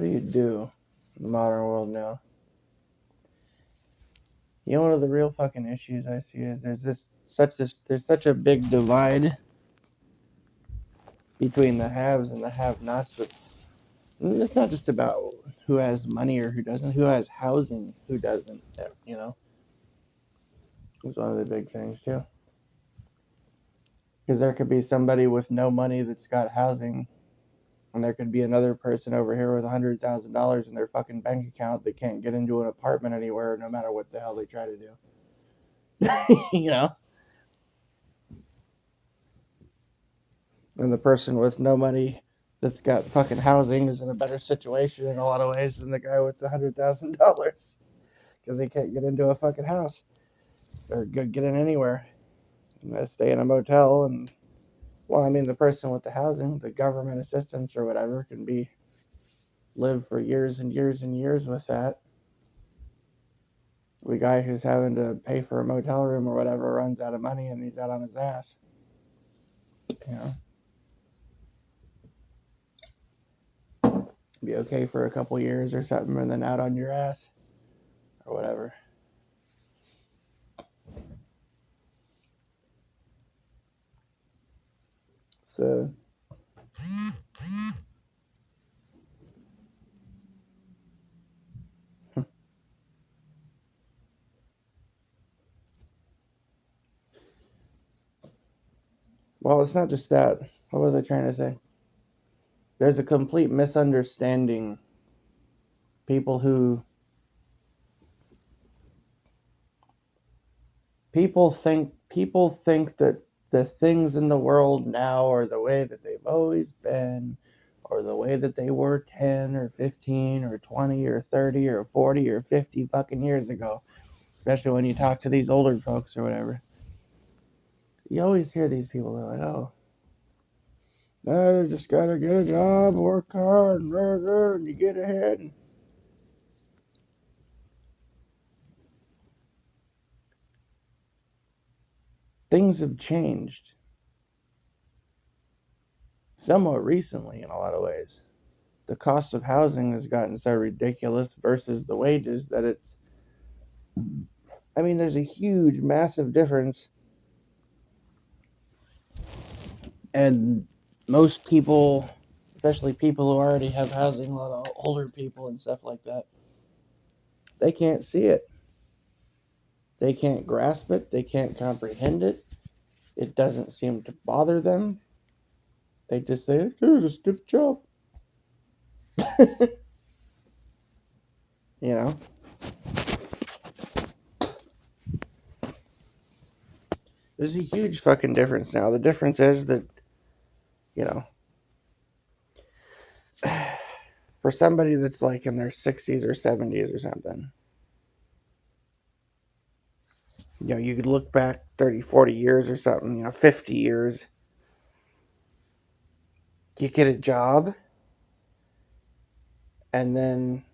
do you do in the modern world now? You know, one of the real fucking issues I see is there's such a big divide between the haves and the have-nots. But it's not just about who has money or who doesn't, who has housing, who doesn't. You know, it's one of the big things too. Because there could be somebody with no money that's got housing, and there could be another person over here with $100,000 in their fucking bank account that can't get into an apartment anywhere, no matter what the hell they try to do. You know, and the person with no money that's got fucking housing is in a better situation in a lot of ways than the guy with $100,000 because they can't get into a fucking house or get in anywhere. And they stay in a motel, and well, I mean, the person with the housing, the government assistance or whatever, can live for years and years and years with that. The guy who's having to pay for a motel room or whatever runs out of money and he's out on his ass. You know, be okay for a couple years or something, and then out on your ass or whatever. So, well, it's not just that. What was I trying to say? There's a complete misunderstanding. People who people think that the things in the world now are the way that they've always been, or the way that they were 10 or 15 or 20 or 30 or 40 or 50 fucking years ago. Especially when you talk to these older folks or whatever. You always hear these people, they're like, oh, I just gotta get a job, work hard, and you get ahead. Things have changed somewhat recently in a lot of ways. The cost of housing has gotten so ridiculous versus the wages that I mean, there's a huge, massive difference. And most people, especially people who already have housing, a lot of older people and stuff like that, they can't see it. They can't grasp it. They can't comprehend it. It doesn't seem to bother them. They just say, "Oh, just get a job." You know, there's a huge fucking difference now. The difference is that, you know, for somebody that's like in their 60s or 70s or something, you know, you could look back 30, 40 years or something, you know, 50 years, you get a job, and then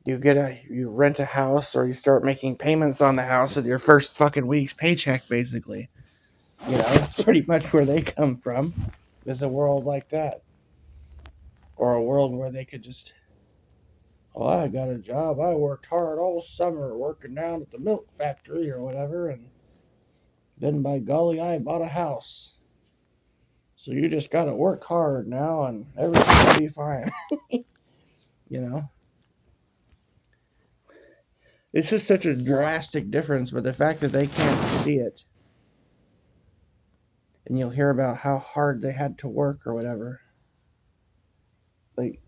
you rent a house or you start making payments on the house with your first fucking week's paycheck, basically. You know, that's pretty much where they come from, is a world like that. Or a world where they could just, well, I got a job. I worked hard all summer working down at the milk factory or whatever, and then by golly, I bought a house. So you just got to work hard now, and everything will be fine. You know, it's just such a drastic difference. But the fact that they can't see it, and you'll hear about how hard they had to work or whatever. Like,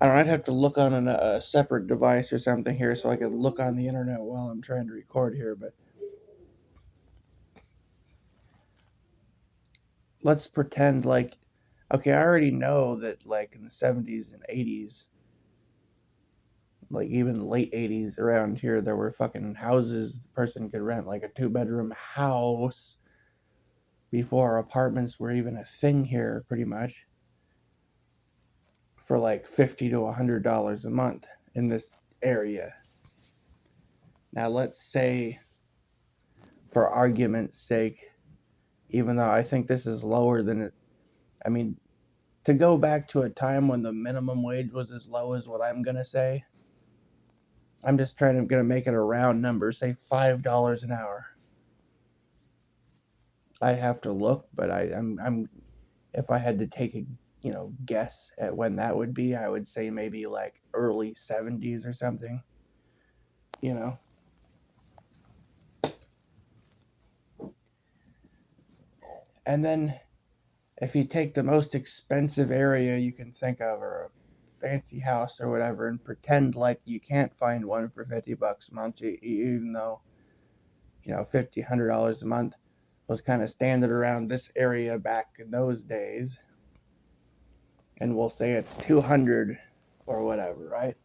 I don't know, I'd have to look on a separate device or something here so I can look on the internet while I'm trying to record here. But let's pretend like, okay, I already know that like in the 70s and 80s, like even late 80s around here, there were fucking houses the person could rent, like a two-bedroom house before apartments were even a thing here, pretty much, for like $50 to $100 a month in this area. Now let's say for argument's sake, even though I think this is lower than it. I mean, to go back to a time when the minimum wage was as low as what I'm gonna say, I'm just gonna make it a round number, say $5 an hour. I'd have to look, but I'm if I had to take a guess at when that would be, I would say maybe like early 70s or something. You know. And then if you take the most expensive area you can think of, or a fancy house or whatever, and pretend like you can't find one for $50 a month, even though $50-$100 a month was kind of standard around this area back in those days, and we'll say it's 200 or whatever, right?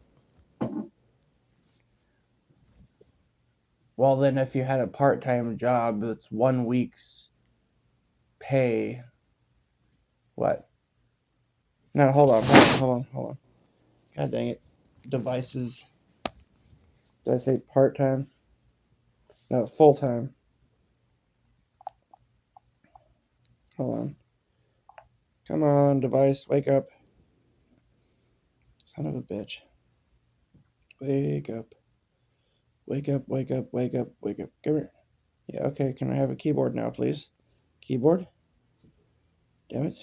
Well, then if you had a part-time job that's 1 week's pay, what? No, hold on. God dang it. Devices. Did I say part-time? No, full-time. Hold on. Come on, device, wake up. Son of a bitch. Wake up. Wake up, wake up, wake up, wake up. Come here. Yeah, okay, can I have a keyboard now, please? Keyboard? Damn it.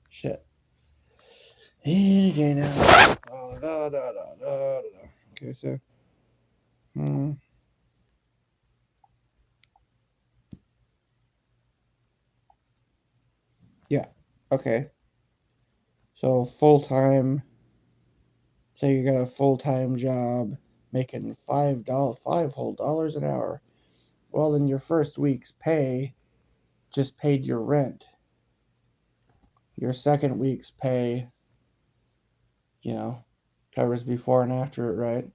Shit. Okay, now. Okay, so. Yeah, okay. So, full time. Say you got a full time job making five whole dollars an hour. Well, then your first week's pay just paid your rent. Your second week's pay, covers before and after it, right?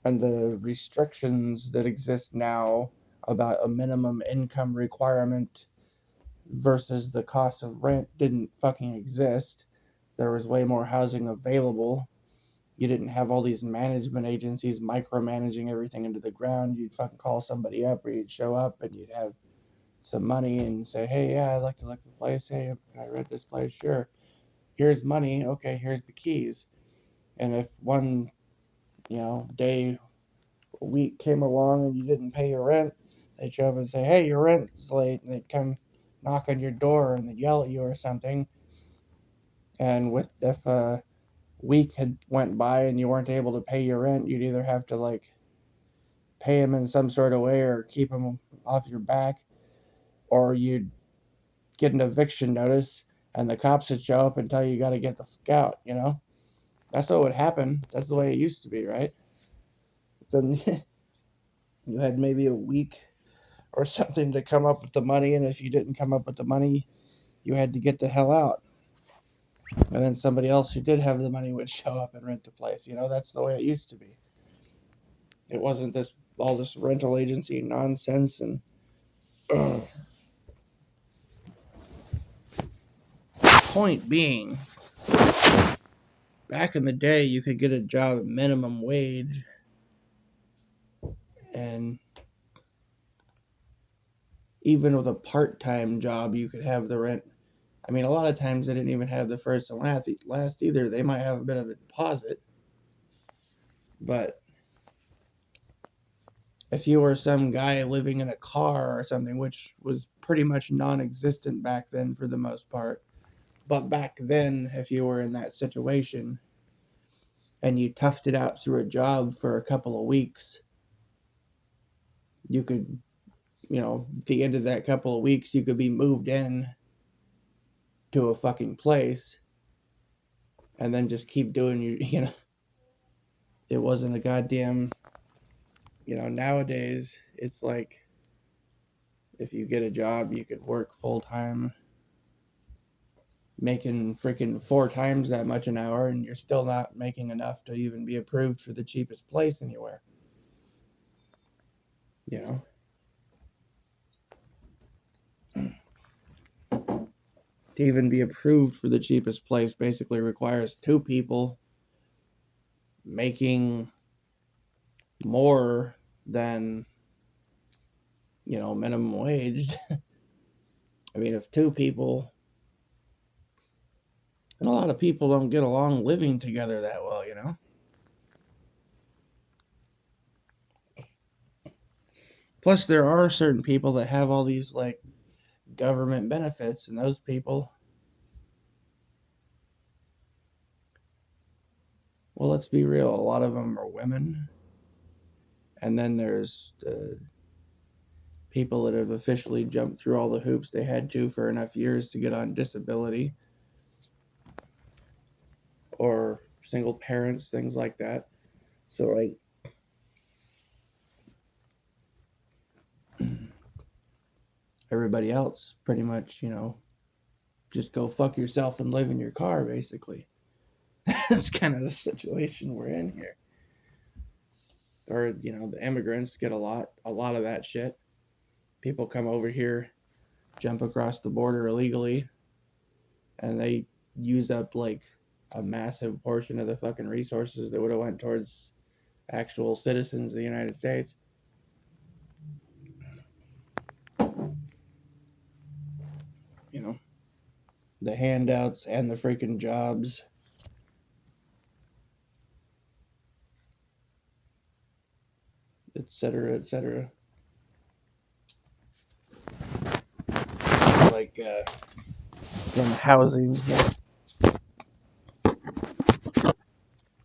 And the restrictions that exist now about a minimum income requirement versus the cost of rent didn't fucking exist. There was way more housing available. You didn't have all these management agencies micromanaging everything into the ground. You'd fucking call somebody up, or you'd show up and you'd have some money and say, hey, yeah, I'd like to look at the place. Hey, can I rent this place? Sure. Here's money. Okay, here's the keys. And if one, day, a week came along and you didn't pay your rent, they'd show up and say, hey, your rent's late. And they'd come knock on your door and they'd yell at you or something. And if a week had went by and you weren't able to pay your rent, you'd either have to like pay them in some sort of way or keep them off your back, or you'd get an eviction notice and the cops would show up and tell you you got to get the fuck out. That's what would happen. That's the way it used to be, right? Then you had maybe a week or something to come up with the money, and if you didn't come up with the money, you had to get the hell out. And then somebody else who did have the money would show up and rent the place. That's the way it used to be. It wasn't all this rental agency nonsense. And point being, back in the day, you could get a job at minimum wage, and even with a part-time job, you could have the rent. I mean, a lot of times they didn't even have the first and last either. They might have a bit of a deposit, but if you were some guy living in a car or something, which was pretty much non-existent back then for the most part, but back then, if you were in that situation and you toughed it out through a job for a couple of weeks, you could, at the end of that couple of weeks, you could be moved in to a fucking place and then just keep doing it wasn't a goddamn, nowadays it's like if you get a job, you could work full time making freaking 4 times that much an hour, and you're still not making enough to even be approved for the cheapest place anywhere. You know? To even be approved for the cheapest place basically requires 2 people making more than, minimum wage. I mean, if two people, and a lot of people don't get along living together that well. Plus, there are certain people that have all these, like, government benefits, and those people, well, let's be real, a lot of them are women. And then there's people that have officially jumped through all the hoops they had to for enough years to get on disability, or single parents, things like that. So, like, everybody else pretty much, just go fuck yourself and live in your car, basically. That's kind of the situation we're in here. Or, the immigrants get a lot of that shit. People come over here, jump across the border illegally, and they use up, like, a massive portion of the fucking resources that would have went towards actual citizens of the United States. You know, the handouts and the freaking jobs, etc., etc. Like, from housing.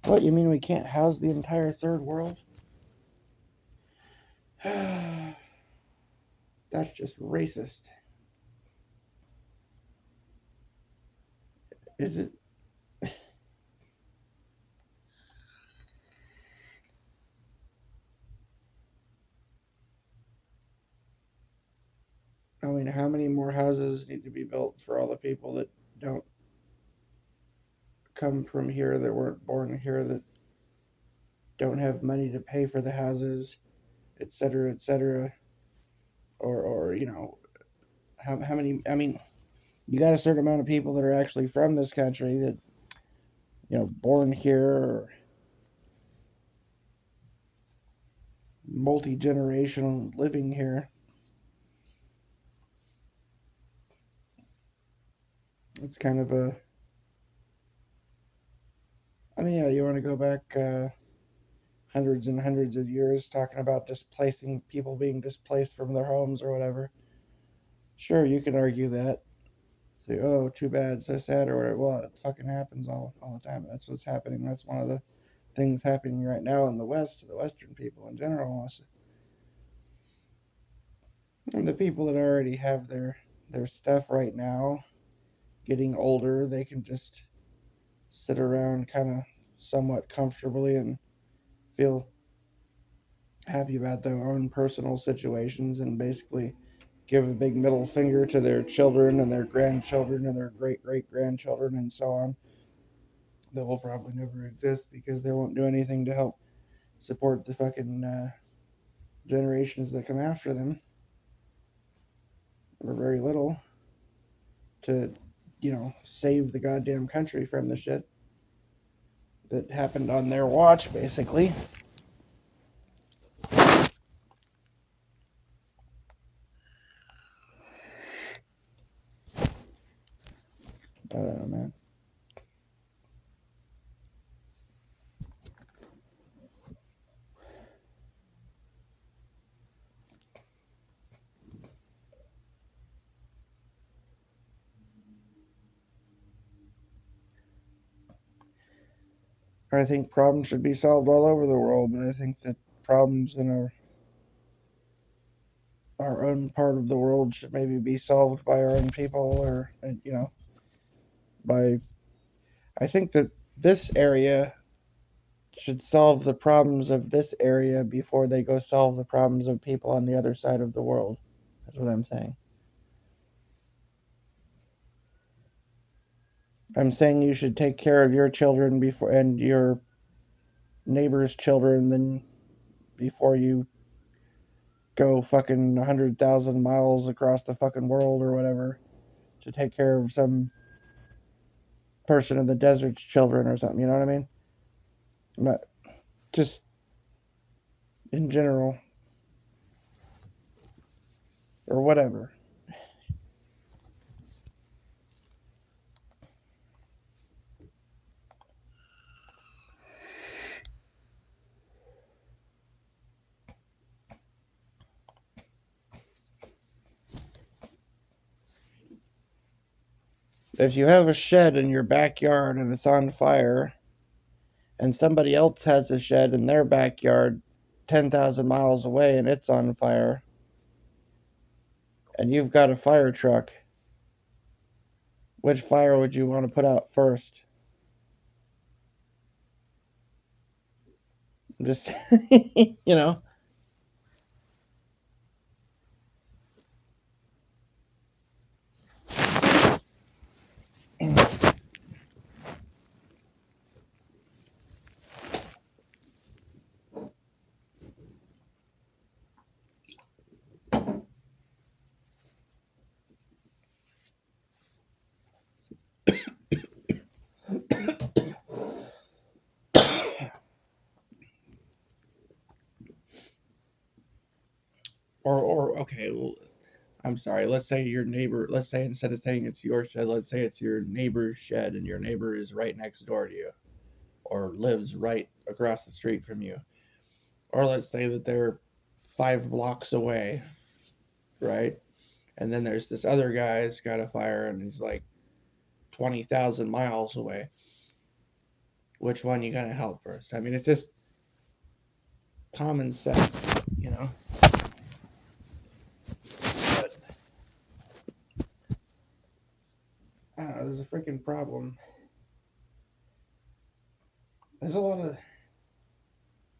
What, you mean we can't house the entire third world? That's just racist. Is it? I mean, how many more houses need to be built for all the people that don't come from here, that weren't born here, that don't have money to pay for the houses, etc., etc.? Or how many? I mean, you got a certain amount of people that are actually from this country that, born here, or multi-generational living here. It's kind of a. I mean, yeah, you want to go back hundreds and hundreds of years talking about displacing people, being displaced from their homes or whatever. Sure, you can argue that. Say, oh, too bad, so sad, or whatever. Well, it fucking happens all the time. That's what's happening. That's one of the things happening right now in the West to the Western people in general. And the people that already have their stuff right now, getting older, they can just sit around kind of somewhat comfortably and feel happy about their own personal situations, and basically give a big middle finger to their children and their grandchildren and their great great grandchildren and so on, that will probably never exist because they won't do anything to help support the fucking generations that come after them, or very little to, save the goddamn country from the shit that happened on their watch, basically. I don't know, man. I think problems should be solved all over the world, but I think that problems in our own part of the world should maybe be solved by our own people, or, by. I think that this area should solve the problems of this area before they go solve the problems of people on the other side of the world. That's what I'm saying. I'm saying you should take care of your children before, and your neighbor's children, then, before you go fucking 100,000 miles across the fucking world or whatever to take care of some person in the desert's children or something. You know what I mean? I'm not just. in general, or whatever. If you have a shed in your backyard and it's on fire, and somebody else has a shed in their backyard 10,000 miles away and it's on fire, and you've got a fire truck, which fire would you want to put out first? Just, you know. Or okay, well, I'm sorry. Let's say your neighbor. Let's say instead of saying it's your shed, let's say it's your neighbor's shed, and your neighbor is right next door to you, or lives right across the street from you. Or let's say that they're 5 blocks away, right? And then there's this other guy's got a fire, and he's like 20,000 miles away. Which one you gonna help first? I mean, it's just common sense, you know. But I don't know. There's a freaking problem. There's a lot of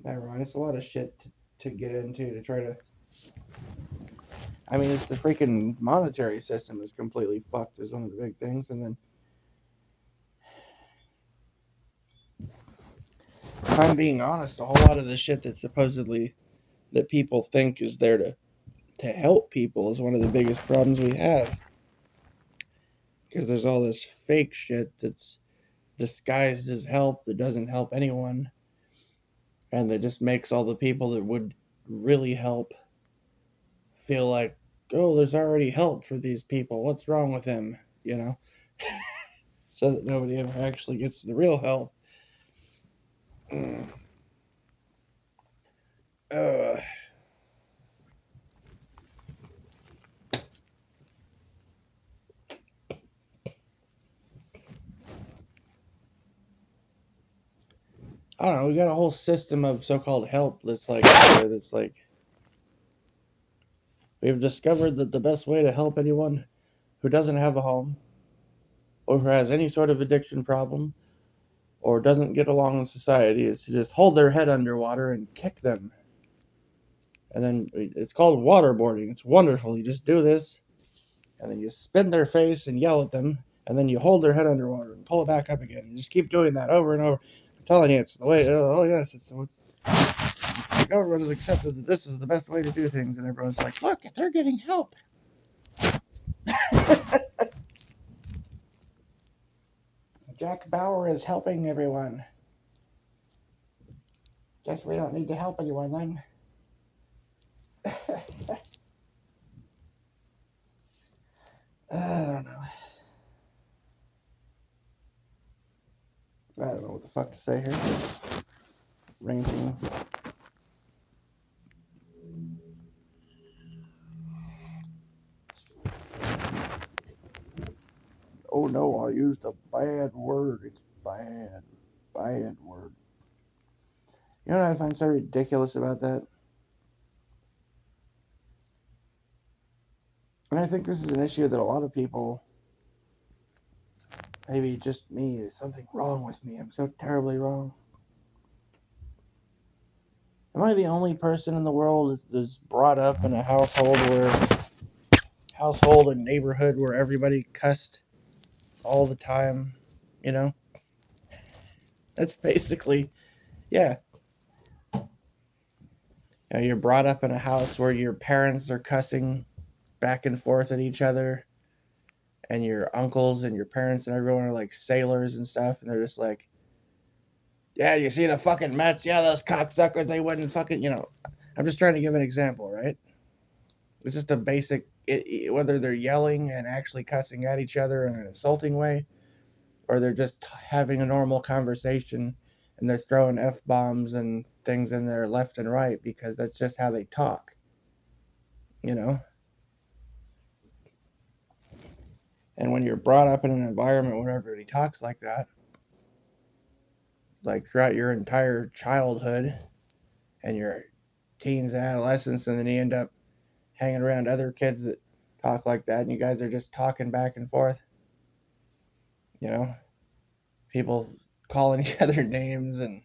never mind. It's a lot of shit to get into to try to. I mean, it's the freaking monetary system is completely fucked. Is one of the big things, and then if I'm being honest, a whole lot of the shit that supposedly that people think is there to help people is one of the biggest problems we have because there's all this fake shit that's disguised as help that doesn't help anyone and that just makes all the people that would really help feel like, oh, there's already help for these people. What's wrong with him? You know, so that nobody ever actually gets the real help. Mm. Uh, I don't know. We got a whole system of so-called help that's like we've discovered that the best way to help anyone who doesn't have a home or who has any sort of addiction problem or doesn't get along in society is to just hold their head underwater and kick them. And then it's called waterboarding. It's wonderful. You just do this, and then you spin their face and yell at them, and then you hold their head underwater and pull it back up again. And just keep doing that over and over. I'm telling you, it's the way. Oh yes, it's the government has accepted that this is the best way to do things, and everyone's like, look, they're getting help. Jack Bauer is helping everyone. Guess we don't need to help anyone then. I don't know. I don't know what the fuck to say here. Ranting. Oh no, I used a bad word. It's bad. Bad word. You know what I find so ridiculous about that? And I think this is an issue that a lot of people, maybe just me, there's something wrong with me. I'm so terribly wrong. Am I the only person in the world that's brought up in a household and neighborhood where everybody cussed all the time? You know, that's basically, yeah. You know, you're brought up in a house where your parents are cussing back and forth at each other, and your uncles and your parents and everyone are like sailors and stuff, and they're just like, yeah, you see the fucking Mets, yeah, those cocksuckers, they wouldn't fucking, you know. I'm just trying to give an example, right? It's just a basic, whether they're yelling and actually cussing at each other in an insulting way, or they're just having a normal conversation and they're throwing F bombs and things in there left and right because that's just how they talk, you know? And when you're brought up in an environment where everybody talks like that, like throughout your entire childhood and your teens and adolescence, and then you end up hanging around other kids that talk like that, and you guys are just talking back and forth, you know? People calling each other names and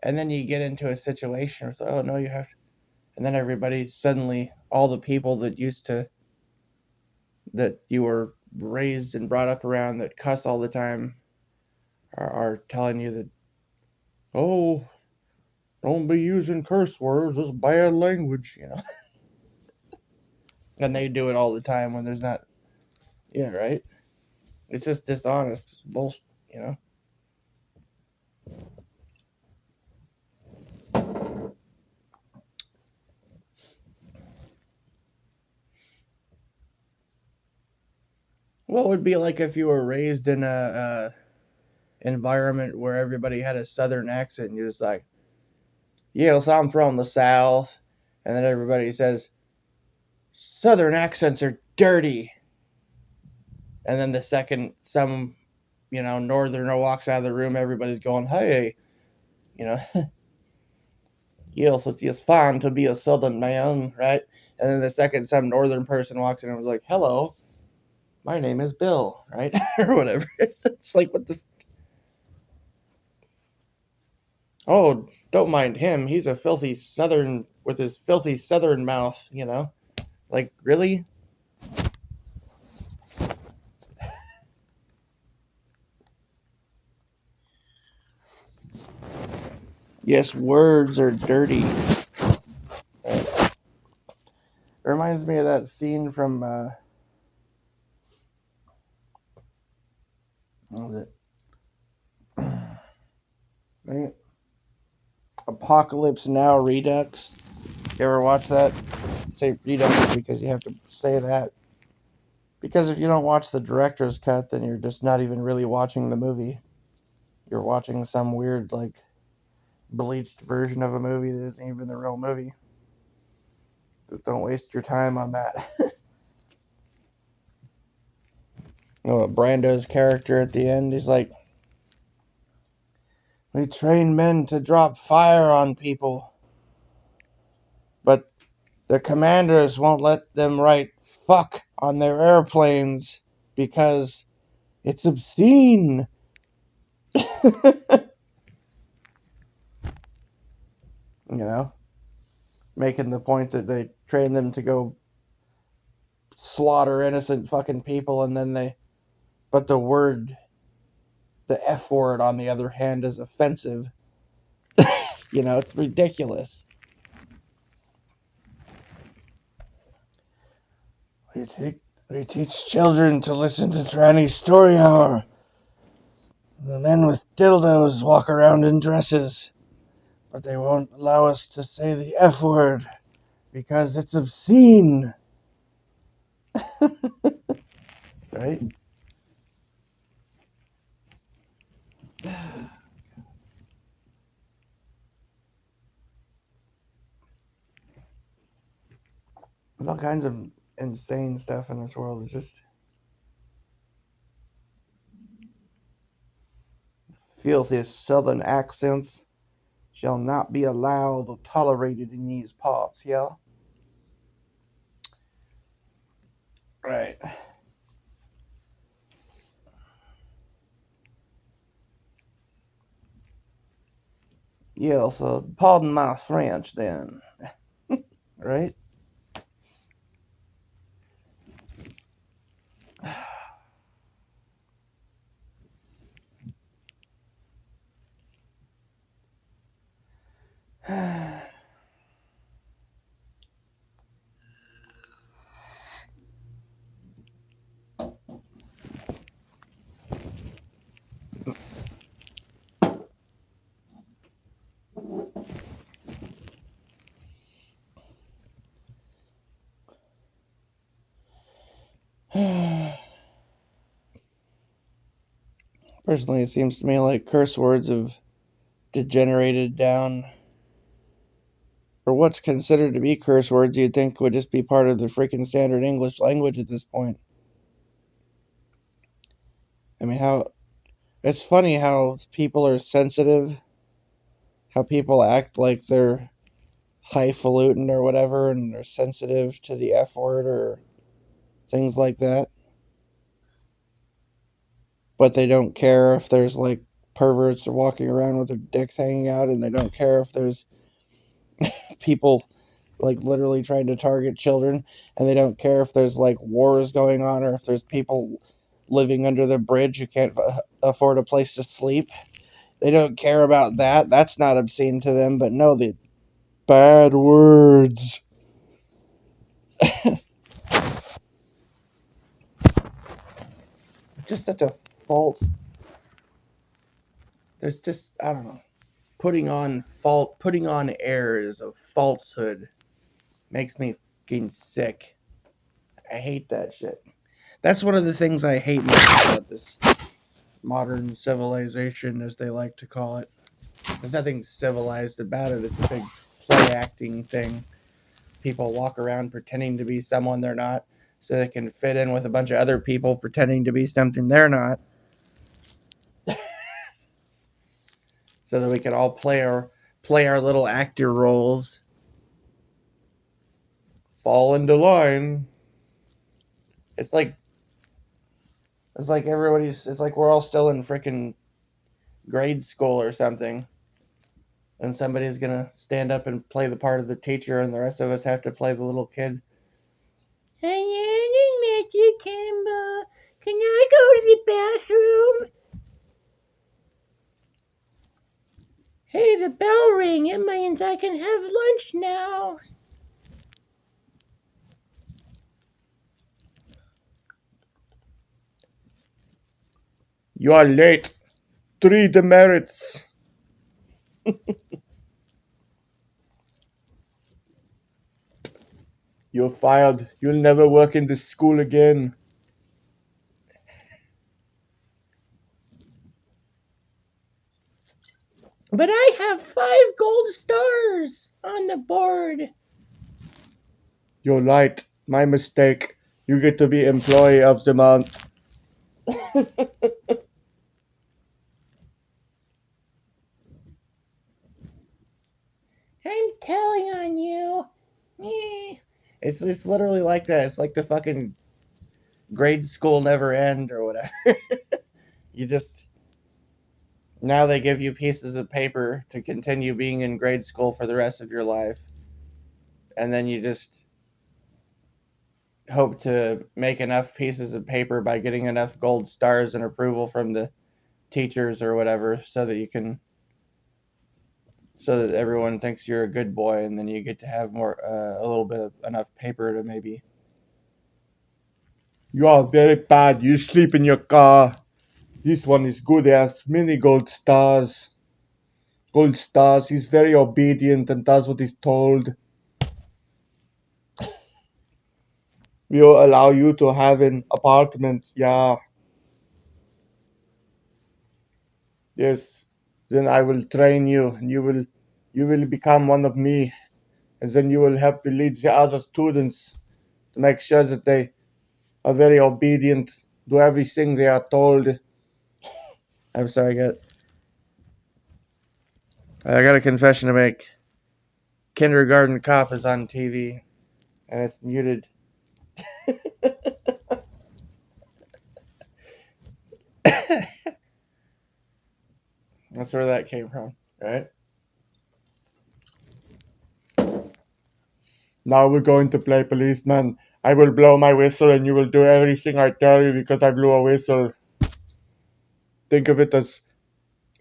then you get into a situation where, oh no, you have to, and then everybody suddenly, all the people that used to, that you were raised and brought up around that cuss all the time are telling you that, oh, don't be using curse words, it's bad language, you know. And they do it all the time when there's not, yeah, right? It's just dishonest, it's bullshit, you know. What would be like if you were raised in a environment where everybody had a southern accent and you're just like, yes, I'm from the South, and then everybody says, Southern accents are dirty. And then the second some, Northerner walks out of the room, everybody's going, hey, you know, yes, it is fine to be a Southern man, right? And then the second some Northern person walks in and was like, hello, my name is Bill, right? Or whatever. It's like, what the? Oh, don't mind him. He's a filthy Southern with his filthy Southern mouth, you know? Like, really? Yes, words are dirty. Right? It reminds me of that scene from, what was it? Apocalypse Now Redux. You ever watch that? Say Redux because you have to say that. Because if you don't watch the director's cut, then you're just not even really watching the movie. You're watching some weird, like, bleached version of a movie that isn't even the real movie. Just don't waste your time on that. Brando's character at the end, he's like, we train men to drop fire on people, but the commanders won't let them write fuck on their airplanes because it's obscene. You know, making the point that they train them to go slaughter innocent fucking people, and then but the F word, on the other hand, is offensive. It's ridiculous. We take we teach children to listen to Tranny Story Hour. The men with dildos walk around in dresses, but they won't allow us to say the F word because it's obscene. Right? There's all kinds of insane stuff in this world. It's just filthy southern accents shall not be allowed or tolerated in these parts, yeah? Right. Yeah, so pardon my French then. Right? Personally, it seems to me like curse words have degenerated down, or what's considered to be curse words you'd think would just be part of the freaking standard English language at this point. I mean, it's funny how people are sensitive, how people act like they're highfalutin or whatever, and they're sensitive to the F word or things like that. But they don't care if there's like perverts walking around with their dicks hanging out, and they don't care if there's people like literally trying to target children, and they don't care if there's like wars going on or if there's people living under the bridge who can't afford a place to sleep. They don't care about that. That's not obscene to them, but no, the bad words. Just such a false. There's just, I don't know. Putting on airs of falsehood makes me fucking sick. I hate that shit. That's one of the things I hate most about this modern civilization, as they like to call it. There's nothing civilized about it. It's a big play acting thing. People walk around pretending to be someone they're not, so they can fit in with a bunch of other people pretending to be something they're not, so that we can all play our little actor roles. Fall into line. It's like it's like we're all still in freaking grade school or something, and somebody's gonna stand up and play the part of the teacher, and the rest of us have to play the little kid. Hey, Mr. Campbell, can I go to the bathroom? Hey, the bell rang. It means I can have lunch now. You are late. 3 demerits. You're fired. You'll never work in this school again. But I have 5 gold stars on the board. You're right. My mistake. You get to be employee of the month. I'm telling on you. It's literally like that. It's like the fucking grade school never end or whatever. You just now they give you pieces of paper to continue being in grade school for the rest of your life. And then you just hope to make enough pieces of paper by getting enough gold stars and approval from the teachers or whatever so that everyone thinks you're a good boy, and then you get to have a little bit of enough paper to maybe. You are very bad. You sleep in your car. This one is good. He has many gold stars. Gold stars. He's very obedient and does what he's told. We'll allow you to have an apartment. Yeah. Yes. Then I will train you, and you will become one of me, and then you will help to lead the other students to make sure that they are very obedient, do everything they are told. I'm sorry, I got a confession to make. Kindergarten Cop is on TV, and it's muted. That's where that came from, right? Now we're going to play policeman. I will blow my whistle and you will do everything I tell you because I blew a whistle. Think of it as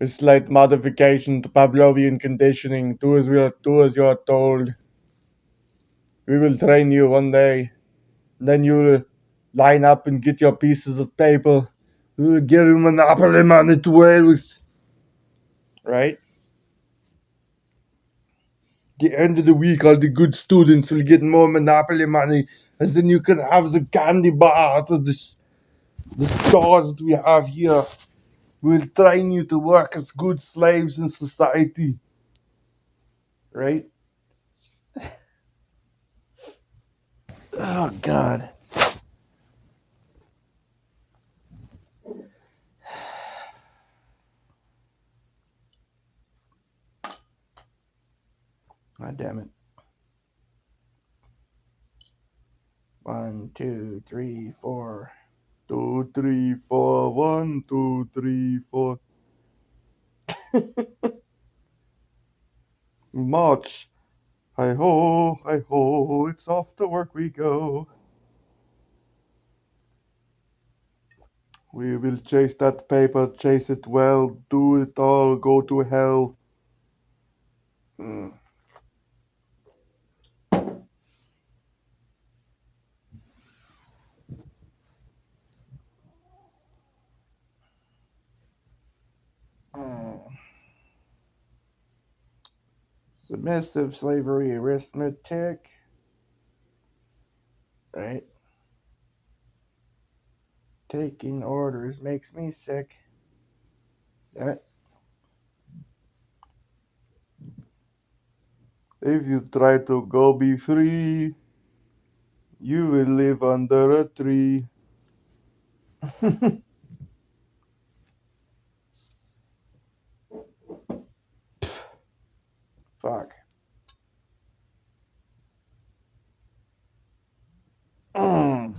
a slight modification to Pavlovian conditioning. Do as you are told. We will train you one day. Then you will line up and get your pieces of paper. We will give you monopoly money to whale with. Right? The end of the week, all the good students will get more monopoly money, and then you can have the candy bar out of the stores that we have here. We'll train you to work as good slaves in society. Right? Oh, God. God damn it. 1, 2, 3, 4. 2, 3, 4. 1, 2, 3, 4. March. Hi ho, it's off to work we go. We will chase that paper, chase it well, do it all, go to hell. Mm. Mm. Submissive slavery arithmetic. Right? Taking orders makes me sick. Damn it. If you try to go be free, you will live under a tree. Fuck. Mm.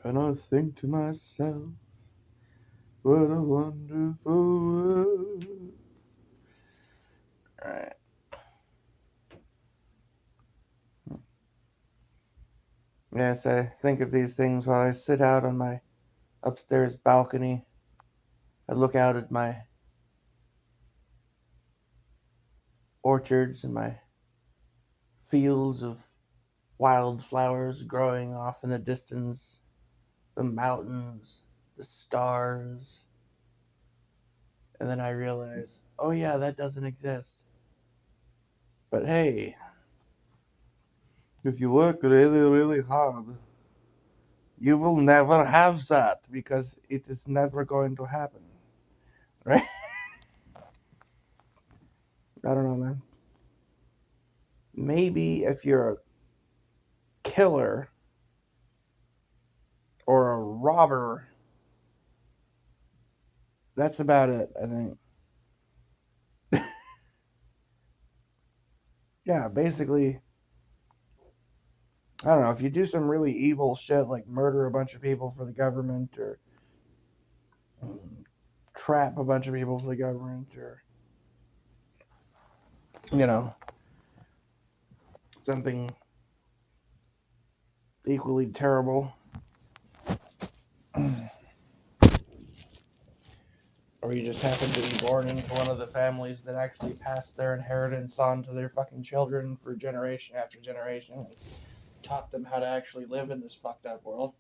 And I think to myself, what a wonderful world. Alright. Yes, I think of these things while I sit out on my upstairs balcony. I look out at my orchards and my fields of wildflowers growing off in the distance, the mountains, the stars. And then I realize, oh yeah, that doesn't exist. But hey, if you work really, really hard, you will never have that because it is never going to happen. Right? I don't know, man. Maybe if you're a killer or a robber, that's about it, I think. Yeah, basically, I don't know, if you do some really evil shit like murder a bunch of people for the government or trap a bunch of people for the government or, you know, something equally terrible. Or you just happen to be born into one of the families that actually pass their inheritance on to their fucking children for generation after generation and taught them how to actually live in this fucked up world.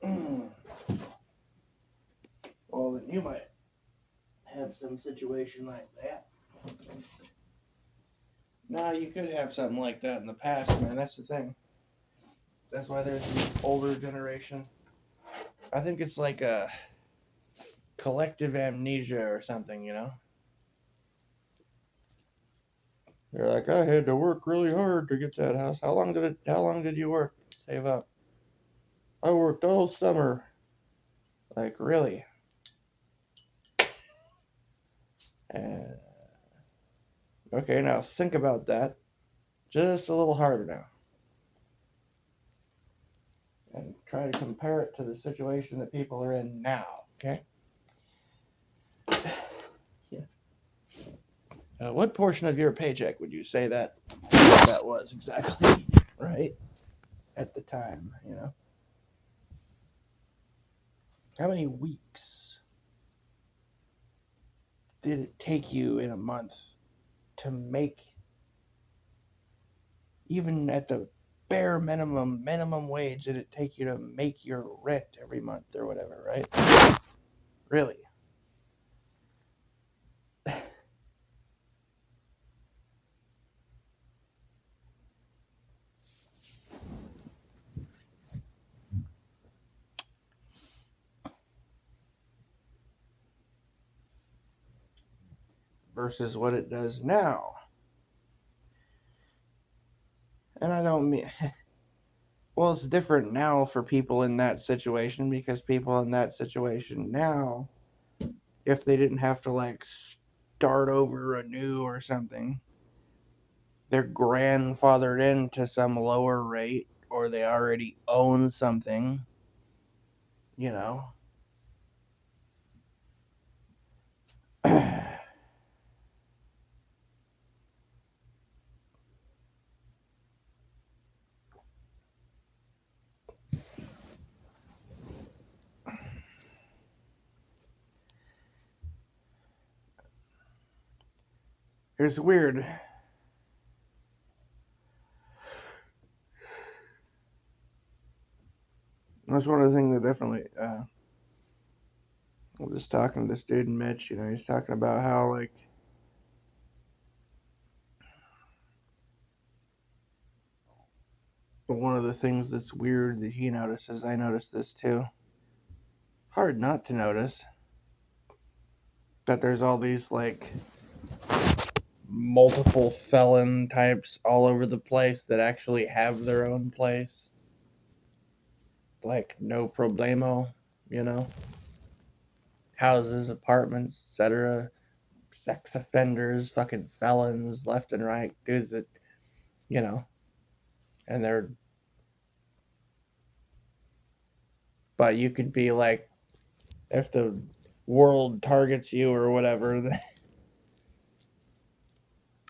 Well, then you might have some situation like that. No, you could have something like that in the past, man. That's the thing. That's why there's this older generation. I think it's like a collective amnesia or something, you know? They're like, I had to work really hard to get that house. How long did you work? Save up. I worked all summer. Like, really? Uh, okay, now think about that just a little harder now. And try to compare it to the situation that people are in now, okay? Yeah. What portion of your paycheck would you say that was exactly, right? At the time, you know? How many weeks did it take you in a month to make, even at the bare minimum wage, did it take you to make your rent every month or whatever, right? Really? versus what it does now. And I don't mean, well, it's different now for people in that situation because people in that situation now, if they didn't have to like start over anew or something, they're grandfathered into some lower rate or they already own something, you know. It's weird. That's one of the things that definitely, I was just talking to this dude in Mitch, you know, he's talking about how, like, one of the things that's weird that he notices, I noticed this too. Hard not to notice that there's all these, like, multiple felon types all over the place that actually have their own place. Like, no problemo, you know? Houses, apartments, etc. Sex offenders, fucking felons, left and right, dudes that, you know, and they're. But you could be like, if the world targets you or whatever,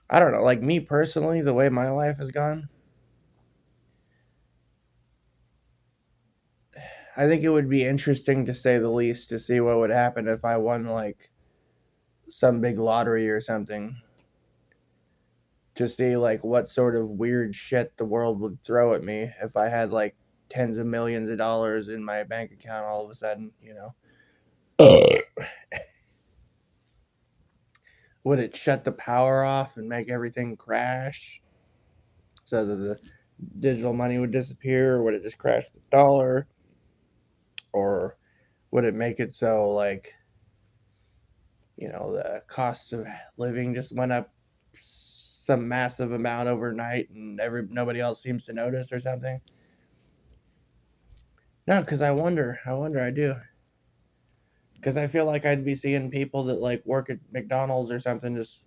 I don't know. Like me personally, the way my life has gone, I think it would be interesting to say the least to see what would happen if I won like some big lottery or something. To see like what sort of weird shit the world would throw at me if I had like tens of millions of dollars in my bank account all of a sudden, you know. Would it shut the power off and make everything crash so that the digital money would disappear, or would it just crash the dollar? Or would it make it so like, you know, the cost of living just went up some massive amount overnight and nobody else seems to notice or something? No, because I do. Because I feel like I'd be seeing people that like work at McDonald's or something just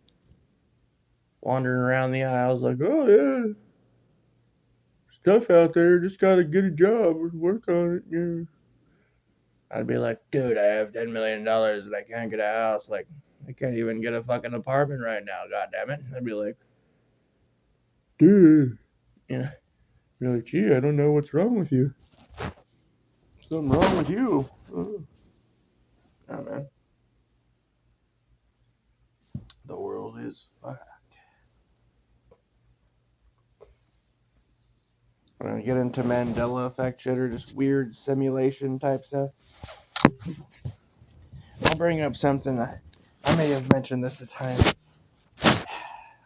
wandering around the aisles like, oh yeah, stuff out there, just gotta get a job and work on it. Yeah. I'd be like, dude, I have $10 million and I can't get a house. Like, I can't even get a fucking apartment right now. God damn it! I'd be like, dude, yeah. Be like, gee, I don't know what's wrong with you. Something wrong with you. Oh, man. The world is fucked. I'm gonna get into Mandela effect shit or just weird simulation type stuff. I'll bring up something that I may have mentioned this a time.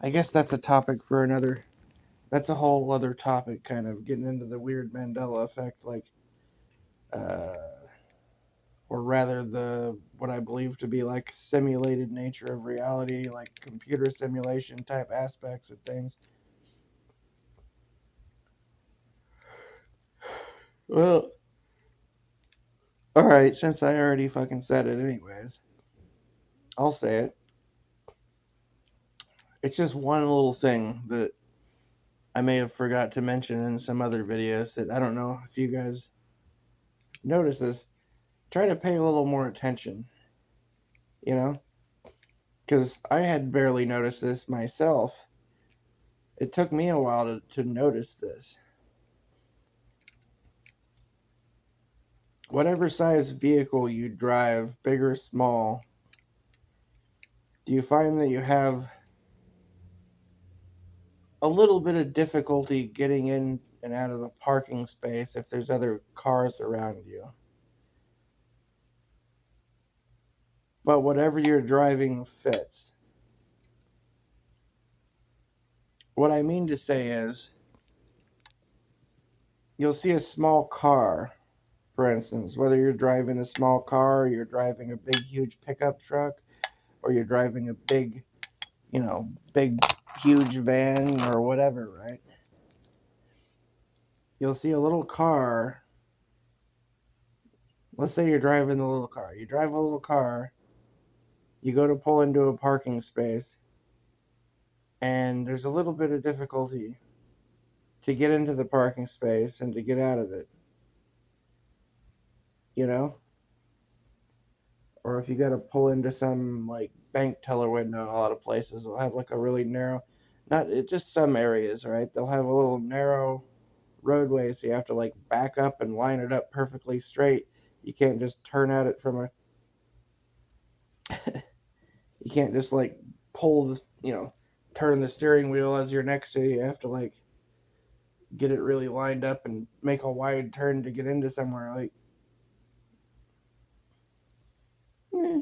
I guess that's a topic for another. That's a whole other topic, kind of getting into the weird Mandela effect, like, uh, or rather the what I believe to be like simulated nature of reality, like computer simulation type aspects of things. Well, all right, since I already fucking said it anyways, I'll say it. It's just one little thing that I may have forgot to mention in some other videos that I don't know if you guys notice this. Try to pay a little more attention, you know? Because I had barely noticed this myself. It took me a while to notice this. Whatever size vehicle you drive, big or small, do you find that you have a little bit of difficulty getting in and out of the parking space if there's other cars around you? But whatever you're driving fits. What I mean to say is, you'll see a small car, for instance, whether you're driving a small car, or you're driving a big, huge pickup truck, or you're driving a big big, huge van or whatever, right? You'll see a little car. Let's say you're driving the little car. You drive a little car, you go to pull into a parking space, and there's a little bit of difficulty to get into the parking space and to get out of it, you know? Or if you got to pull into some like bank teller window, a lot of places will have like a really narrow, not just some areas, right? They'll have a little narrow roadway, so you have to like back up and line it up perfectly straight. You can't just turn at it from a, you can't just like pull the, turn the steering wheel as you're next to it. You have to like get it really lined up and make a wide turn to get into somewhere. Like, eh.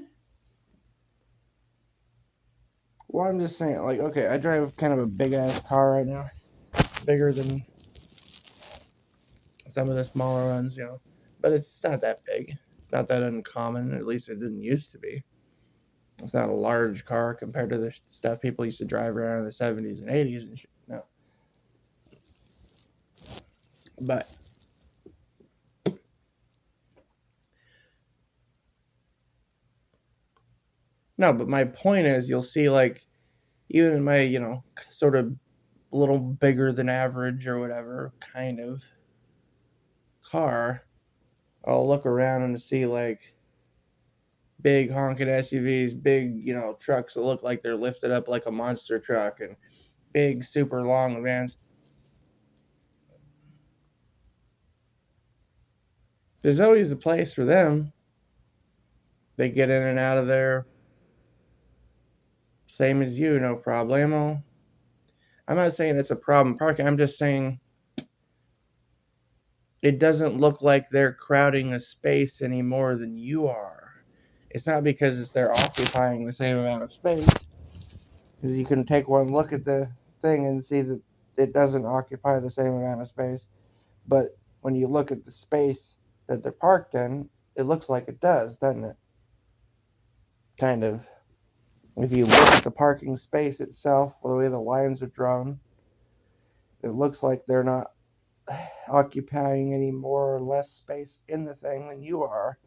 Well, I'm just saying, like, okay, I drive kind of a big ass car right now, bigger than some of the smaller ones. But it's not that big. It's not that uncommon. At least it didn't used to be. It's not a large car compared to the stuff people used to drive around in the 70s and 80s and shit. No. But no, but my point is you'll see like even in my, sort of a little bigger than average or whatever kind of car, I'll look around and see like big honking SUVs, big, trucks that look like they're lifted up like a monster truck, and big super long vans. There's always a place for them. They get in and out of there same as you, no problemo. I'm not saying it's a problem parking. I'm just saying it doesn't look like they're crowding a space any more than you are. It's not because they're occupying the same amount of space, because you can take one look at the thing and see that it doesn't occupy the same amount of space. But when you look at the space that they're parked in, it looks like it does, doesn't it? Kind of. If you look at the parking space itself, the way the lines are drawn, it looks like they're not occupying any more or less space in the thing than you are.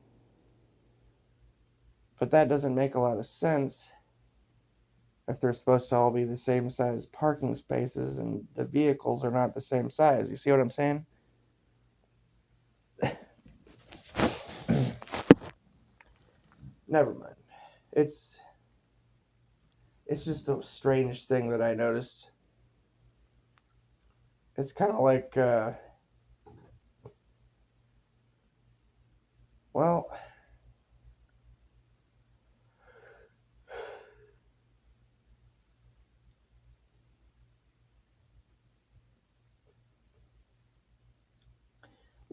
But that doesn't make a lot of sense if they're supposed to all be the same size parking spaces and the vehicles are not the same size. You see what I'm saying? Never mind. It's just a strange thing that I noticed. It's kind of like, well,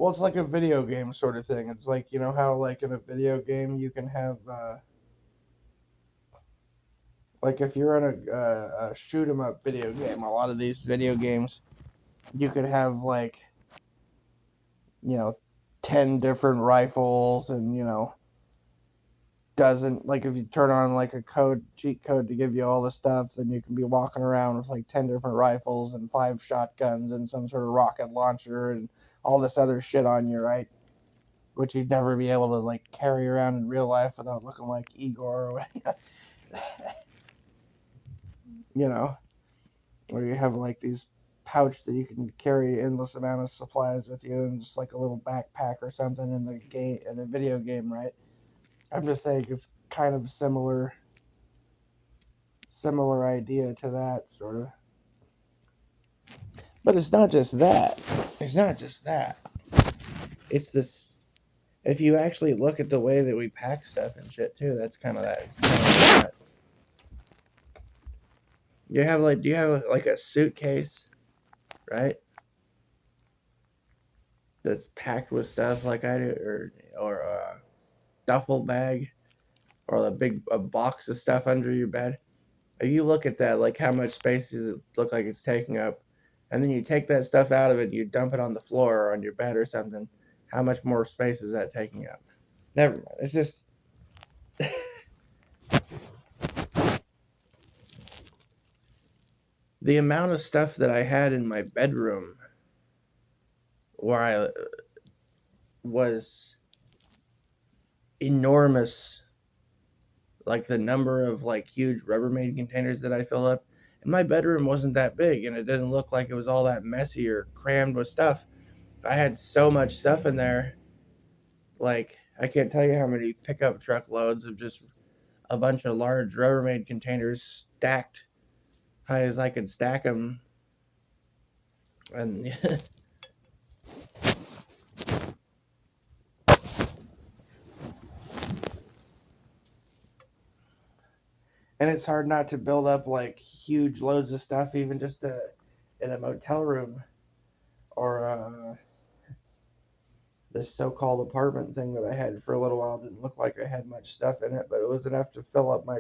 it's like a video game sort of thing. It's like, how like in a video game you can have, like if you're on a shoot 'em up video game, a lot of these video games, you could have like, you know, 10 different rifles and, doesn't like if you turn on like a cheat code to give you all the stuff, then you can be walking around with like 10 different rifles and 5 shotguns and some sort of rocket launcher and all this other shit on you, right? Which you'd never be able to like carry around in real life without looking like Igor or you know, where you have like these pouch that you can carry endless amount of supplies with you and just like a little backpack or something in the game in a video game, right? I'm just saying it's kind of similar idea to that sort of. But it's not just that. It's not just that. It's this. If you actually look at the way that we pack stuff and shit too, that's kind of that. It's kind of like that. Do you have like a suitcase, right? That's packed with stuff like I do, or a duffel bag, or a box of stuff under your bed. If you look at that, like how much space does it look like it's taking up, and then you take that stuff out of it, and you dump it on the floor or on your bed or something. How much more space is that taking up? Never mind. It's just the amount of stuff that I had in my bedroom where I was enormous, like the number of like huge Rubbermaid containers that I filled up. And my bedroom wasn't that big, and it didn't look like it was all that messy or crammed with stuff. I had so much stuff in there. Like, I can't tell you how many pickup truck loads of just a bunch of large Rubbermaid containers stacked high as I could stack them. And and it's hard not to build up like huge loads of stuff, even just in a motel room or this so-called apartment thing that I had for a little while. Didn't look like I had much stuff in it, but it was enough to fill up my.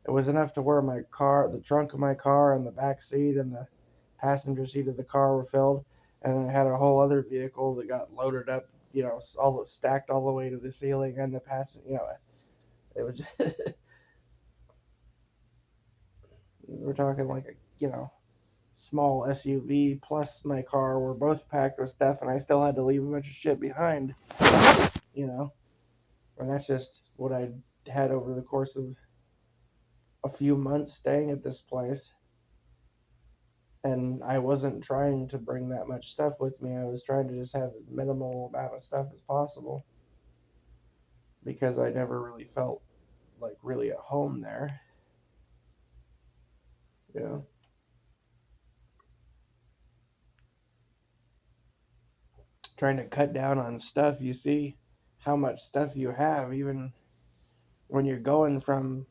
It was enough to where my car, the trunk of my car, and the back seat and the passenger seat of the car were filled, and then I had a whole other vehicle that got loaded up. You know, all stacked all the way to the ceiling and the passenger. You know, it was. Just, we're talking like a small SUV plus my car were both packed with stuff, and I still had to leave a bunch of shit behind. You know, and that's just what I had over the course of a few months staying at this place. And I wasn't trying to bring that much stuff with me. I was trying to just have as minimal amount of stuff as possible because I never really felt like really at home there. You know, trying to cut down on stuff. You see how much stuff you have, even when you're going from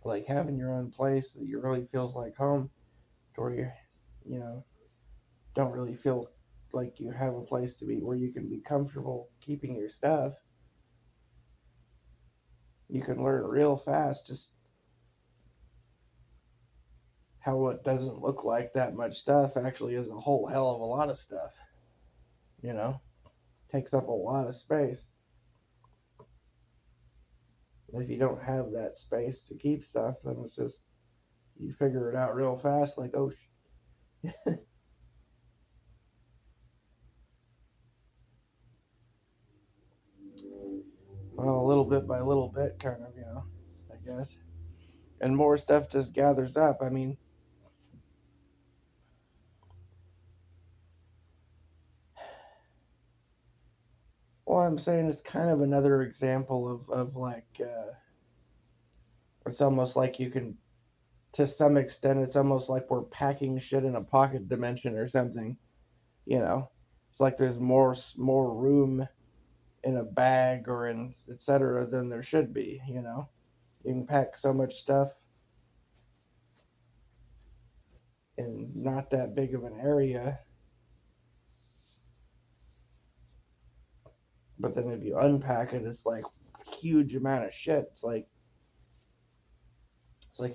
like having your own place that you really feels like home to where you know, don't really feel like you have a place to be where you can be comfortable keeping your stuff. You can learn real fast just how it doesn't look like that much stuff actually is a whole hell of a lot of stuff. You know, takes up a lot of space. If you don't have that space to keep stuff, then it's just you figure it out real fast. Like, oh, well, little bit by little bit, kind of, I guess. And more stuff just gathers up. I mean, well, I'm saying it's kind of another example of like, it's almost like you can, to some extent, it's almost like we're packing shit in a pocket dimension or something. You know, it's like there's more room in a bag or in etc. than there should be. You can pack so much stuff in not that big of an area, but then if you unpack it, it's like a huge amount of shit. It's like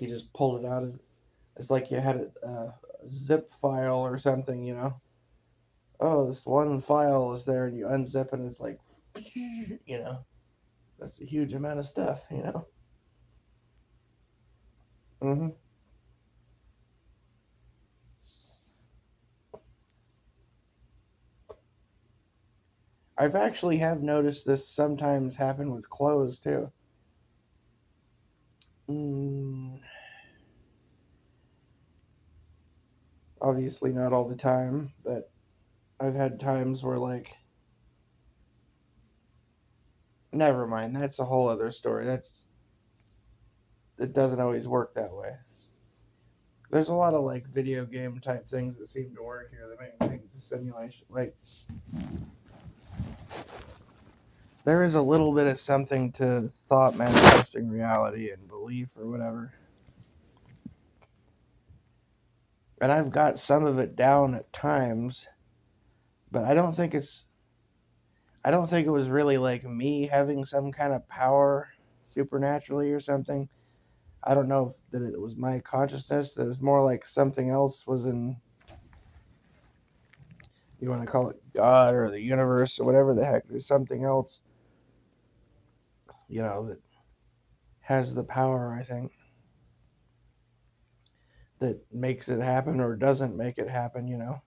you just pulled it out of. It's like you had a zip file or something. Oh, this one file is there, and you unzip it, and it's like, that's a huge amount of stuff. hmm I've actually have noticed this sometimes happen with clothes too. Mm, obviously not all the time, but I've had times where like, never mind. That's a whole other story. It doesn't always work that way. There's a lot of like video game type things that seem to work here that make me think it's a simulation. Like there is a little bit of something to thought manifesting reality and belief or whatever. And I've got some of it down at times, but I don't think it was really like me having some kind of power supernaturally or something. I don't know if that it was my consciousness. That it was more like something else was in, you want to call it God or the universe or whatever the heck. There's something else, that has the power, I think. that makes it happen or doesn't make it happen, you know.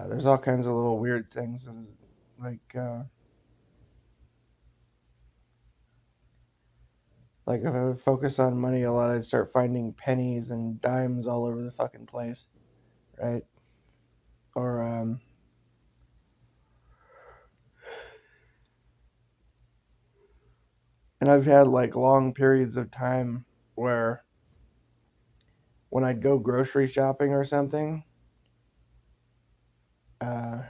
There's all kinds of little weird things, like if I would focus on money a lot, I'd start finding pennies and dimes all over the fucking place, right? Or and I've had like long periods of time where when I'd go grocery shopping or something, uh,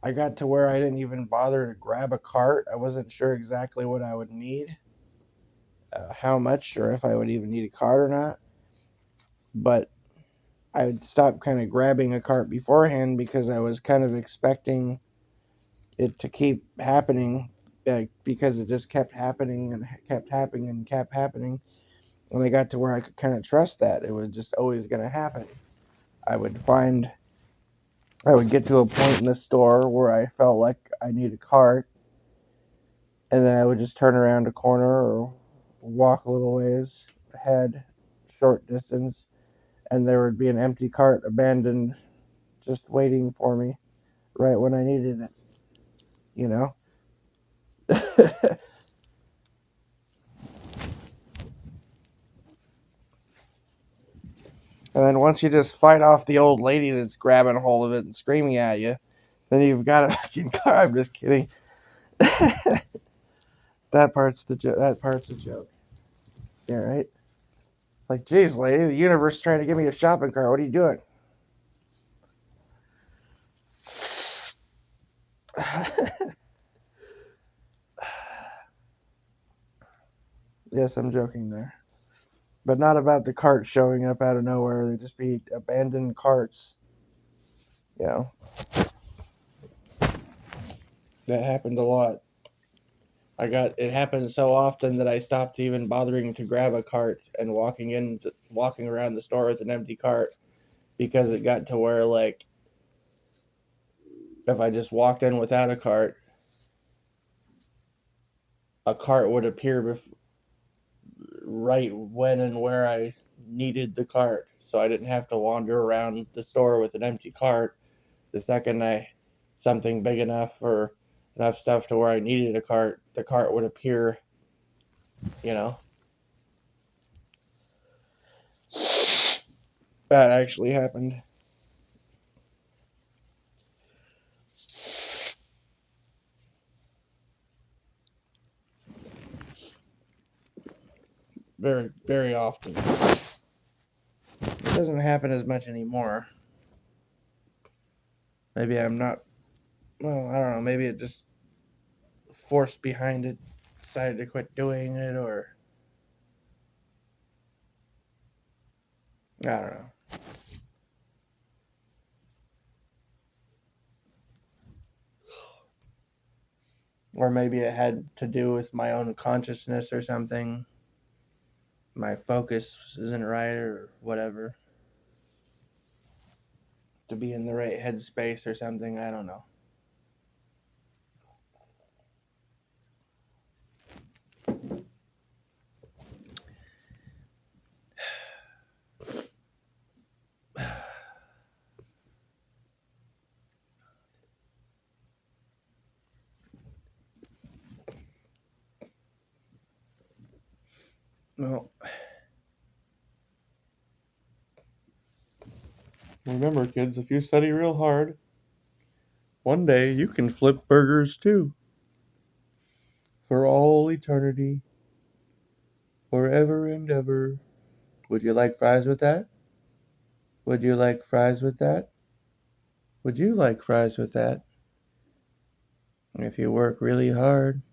I got to where I didn't even bother to grab a cart. I wasn't sure exactly what I would need, how much, or if I would even need a cart or not. But I would stop kind of grabbing a cart beforehand because I was kind of expecting it to keep happening, because it just kept happening and kept happening and kept happening. When I got to where I could kind of trust that it was just always going to happen, I would find I would get to a point in the store where I felt like I need a cart, and then I would just turn around a corner or walk a little ways ahead, short distance, and there would be an empty cart abandoned, just waiting for me right when I needed it, you know? And then once you just fight off the old lady that's grabbing a hold of it and screaming at you, then you've got a fucking car. I'm just kidding. That part's the that part's a joke. Yeah, right. Like, geez, lady, the universe is trying to give me a shopping cart. What are you doing? Yes, I'm joking there, but not about the cart showing up out of nowhere. They just be abandoned carts. You know, that happened a lot. It happened so often that I stopped even bothering to grab a cart and walking around the store with an empty cart, because it got to where, like, if I just walked in without a cart would appear right when and where I needed the cart, so I didn't have to wander around the store with an empty cart. The second I something big enough or enough stuff to where I needed a cart, the cart would appear, you know. That actually happened. Very, very often. It doesn't happen as much anymore. Maybe I'm not, well, I don't know, maybe it just forced behind it, decided to quit doing it, I don't know. Or maybe it had to do with my own consciousness or something. My focus isn't right or whatever. To be in the right headspace or something, I don't know. Well, remember, kids, if you study real hard, one day you can flip burgers too. For all eternity, forever and ever. Would you like fries with that? Would you like fries with that? Would you like fries with that? If you work really hard,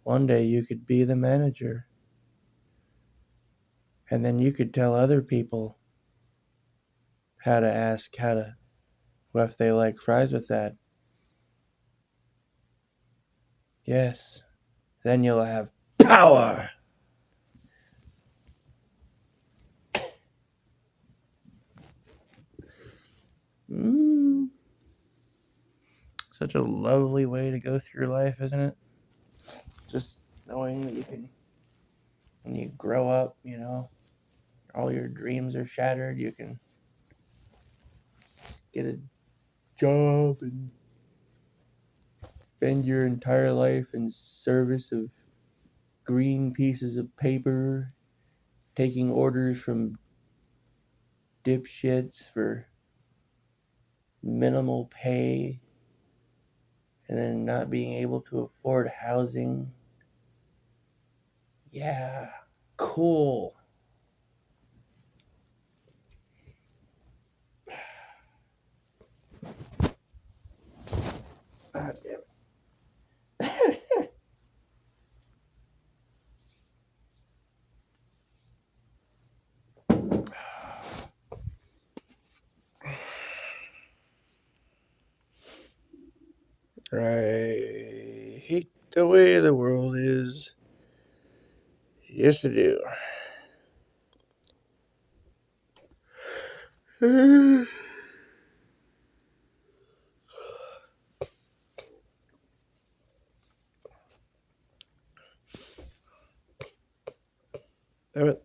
one day you could be the manager. And then you could tell other people how to ask if they like fries with that. Yes. Then you'll have power. Mm, such a lovely way to go through life, isn't it? Just knowing that you can, when you grow up, all your dreams are shattered, you can get a job and spend your entire life in service of green pieces of paper, taking orders from dipshits for minimal pay, and then not being able to afford housing. Yeah, cool. God damn it. I hate the way the world is. Yes, I do. Damn it.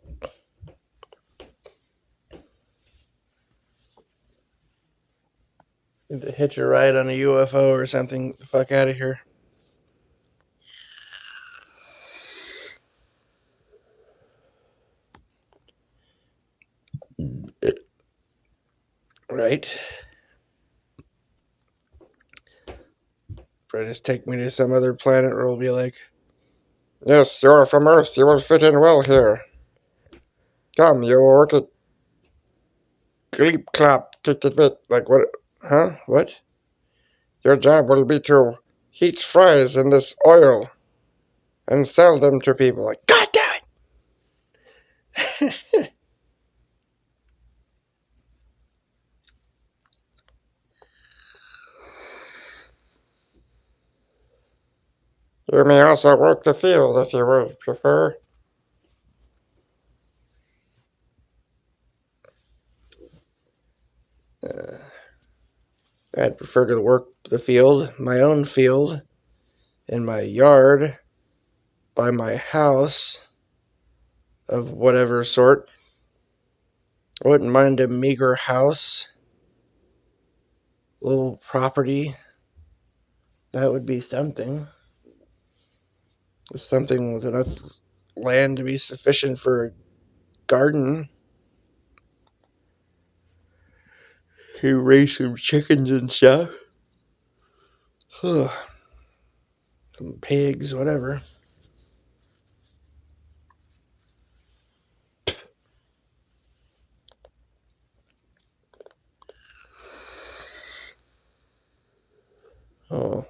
Need to hitch a ride on a UFO or something. Get the fuck out of here. Right. But just take me to some other planet where we'll be like, yes, you're from Earth. You will fit in well here. Come, you will work at Gleep Clap. Like, what? Huh? What? Your job will be to heat fries in this oil and sell them to people. Like, God damn it! You may also work the field if you would prefer. I'd prefer to work the field, my own field, in my yard, by my house, of whatever sort. I wouldn't mind a meager house, little property. That would be something. Something with enough land to be sufficient for a garden. You raise some chickens and stuff. Some pigs, whatever. Oh.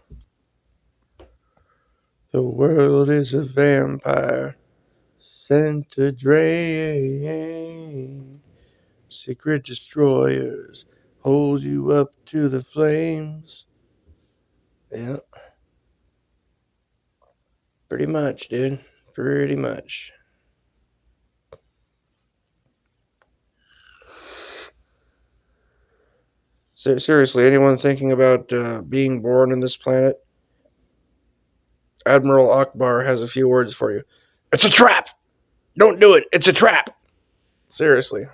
The world is a vampire sent to drain. Secret destroyers hold you up to the flames. Yeah. Pretty much, dude. Pretty much. Seriously, anyone thinking about being born in this planet? Admiral Akbar has a few words for you. It's a trap! Don't do it! It's a trap! Seriously.